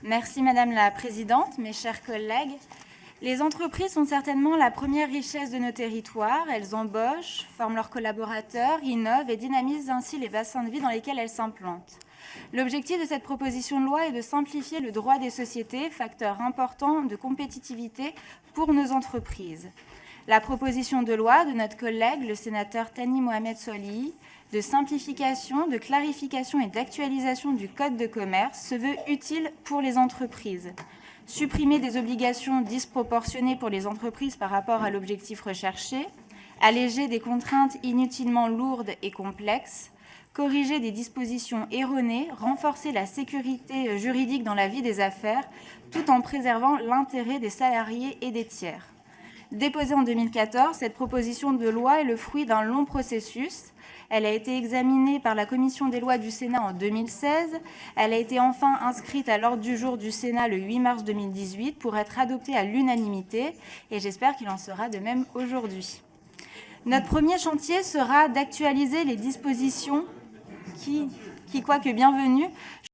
Merci Madame la Présidente, mes chers collègues. Les entreprises sont certainement la première richesse de nos territoires. Elles embauchent, forment leurs collaborateurs, innovent et dynamisent ainsi les bassins de vie dans lesquels elles s'implantent. L'objectif de cette proposition de loi est de simplifier le droit des sociétés, facteur important de compétitivité pour nos entreprises. La proposition de loi de notre collègue, le sénateur Thani Mohamed Soilihi, de simplification, de clarification et d'actualisation du Code de commerce se veut utile pour les entreprises. Supprimer des obligations disproportionnées pour les entreprises par rapport à l'objectif recherché, alléger des contraintes inutilement lourdes et complexes, corriger des dispositions erronées, renforcer la sécurité juridique dans la vie des affaires, tout en préservant l'intérêt des salariés et des tiers. Déposée en 2014, cette proposition de loi est le fruit d'un long processus. Elle a été examinée par la Commission des lois du Sénat en 2016. Elle a été enfin inscrite à l'ordre du jour du Sénat le 8 mars 2018 pour être adoptée à l'unanimité, et j'espère qu'il en sera de même aujourd'hui. Notre premier chantier sera d'actualiser les dispositions qui, quoique bienvenues,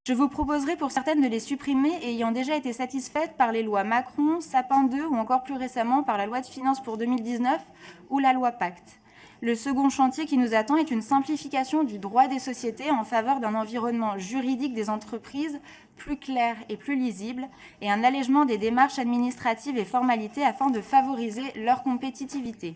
je vous proposerai pour certaines de les supprimer ayant déjà été satisfaites par les lois Macron, Sapin II ou encore plus récemment par la loi de finances pour 2019 ou la loi Pacte. Le second chantier qui nous attend est une simplification du droit des sociétés en faveur d'un environnement juridique des entreprises plus clair et plus lisible et un allègement des démarches administratives et formalités afin de favoriser leur compétitivité.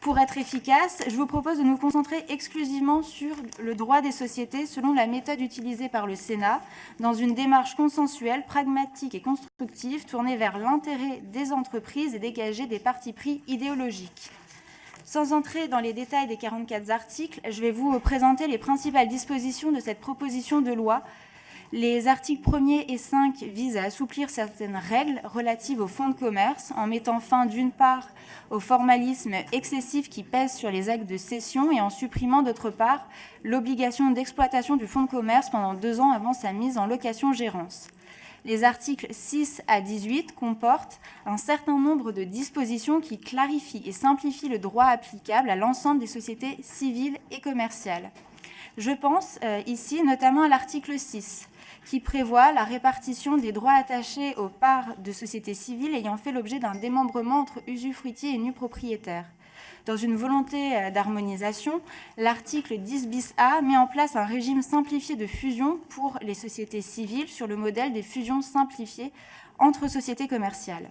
Pour être efficace, je vous propose de nous concentrer exclusivement sur le droit des sociétés selon la méthode utilisée par le Sénat, dans une démarche consensuelle, pragmatique et constructive, tournée vers l'intérêt des entreprises et dégager des partis pris idéologiques. Sans entrer dans les détails des 44 articles, je vais vous présenter les principales dispositions de cette proposition de loi. Les articles 1er et 5 visent à assouplir certaines règles relatives aux fonds de commerce en mettant fin d'une part au formalisme excessif qui pèse sur les actes de cession et en supprimant d'autre part l'obligation d'exploitation du fonds de commerce pendant 2 ans avant sa mise en location-gérance. Les articles 6 à 18 comportent un certain nombre de dispositions qui clarifient et simplifient le droit applicable à l'ensemble des sociétés civiles et commerciales. Je pense ici notamment à l'article 6, qui prévoit la répartition des droits attachés aux parts de sociétés civiles ayant fait l'objet d'un démembrement entre usufruitiers et nus propriétaires. Dans une volonté d'harmonisation, l'article 10 bis A met en place un régime simplifié de fusion pour les sociétés civiles sur le modèle des fusions simplifiées entre sociétés commerciales.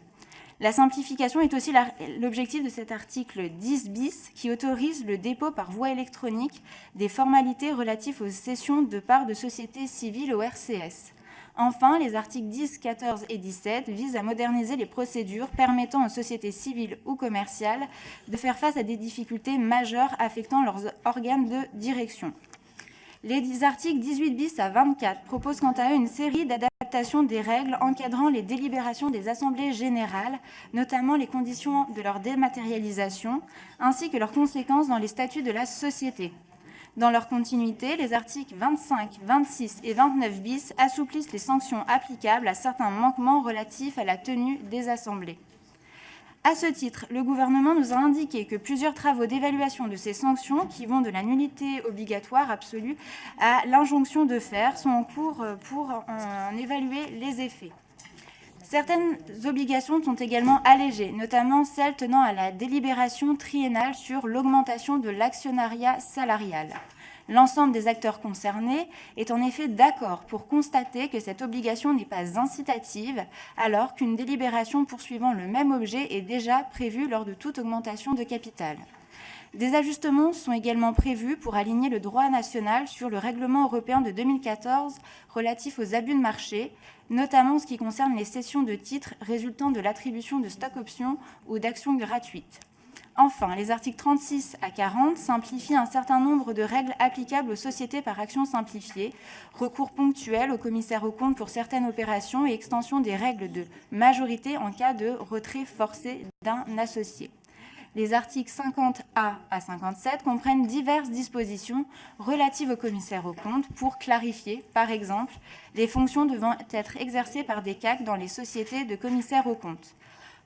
La simplification est aussi l'objectif de cet article 10 bis qui autorise le dépôt par voie électronique des formalités relatives aux cessions de parts de sociétés civiles au RCS. Enfin, les articles 10, 14 et 17 visent à moderniser les procédures permettant aux sociétés civiles ou commerciales de faire face à des difficultés majeures affectant leurs organes de direction. Les articles 18 bis à 24 proposent quant à eux une série d'adaptations des règles encadrant les délibérations des assemblées générales, notamment les conditions de leur dématérialisation, ainsi que leurs conséquences dans les statuts de la société. Dans leur continuité, les articles 25, 26 et 29 bis assouplissent les sanctions applicables à certains manquements relatifs à la tenue des assemblées. À ce titre, le gouvernement nous a indiqué que plusieurs travaux d'évaluation de ces sanctions, qui vont de la nullité obligatoire absolue à l'injonction de faire, sont en cours pour en évaluer les effets. Certaines obligations sont également allégées, notamment celles tenant à la délibération triennale sur l'augmentation de l'actionnariat salarial. L'ensemble des acteurs concernés est en effet d'accord pour constater que cette obligation n'est pas incitative, alors qu'une délibération poursuivant le même objet est déjà prévue lors de toute augmentation de capital. Des ajustements sont également prévus pour aligner le droit national sur le règlement européen de 2014 relatif aux abus de marché, notamment en ce qui concerne les cessions de titres résultant de l'attribution de stock-options ou d'actions gratuites. Enfin, les articles 36 à 40 simplifient un certain nombre de règles applicables aux sociétés par action simplifiée, recours ponctuel au commissaire aux comptes pour certaines opérations et extension des règles de majorité en cas de retrait forcé d'un associé. Les articles 50A à 57 comprennent diverses dispositions relatives au commissaire aux comptes pour clarifier, par exemple, les fonctions devant être exercées par des CAC dans les sociétés de commissaires aux comptes.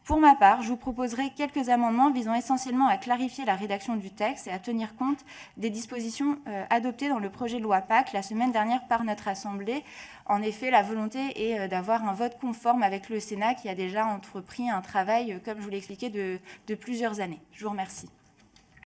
Pour ma part, je vous proposerai quelques amendements visant essentiellement à clarifier la rédaction du texte et à tenir compte des dispositions adoptées dans le projet de loi PAC la semaine dernière par notre Assemblée. En effet, la volonté est d'avoir un vote conforme avec le Sénat qui a déjà entrepris un travail, comme je vous l'ai expliqué, de plusieurs années. Je vous remercie.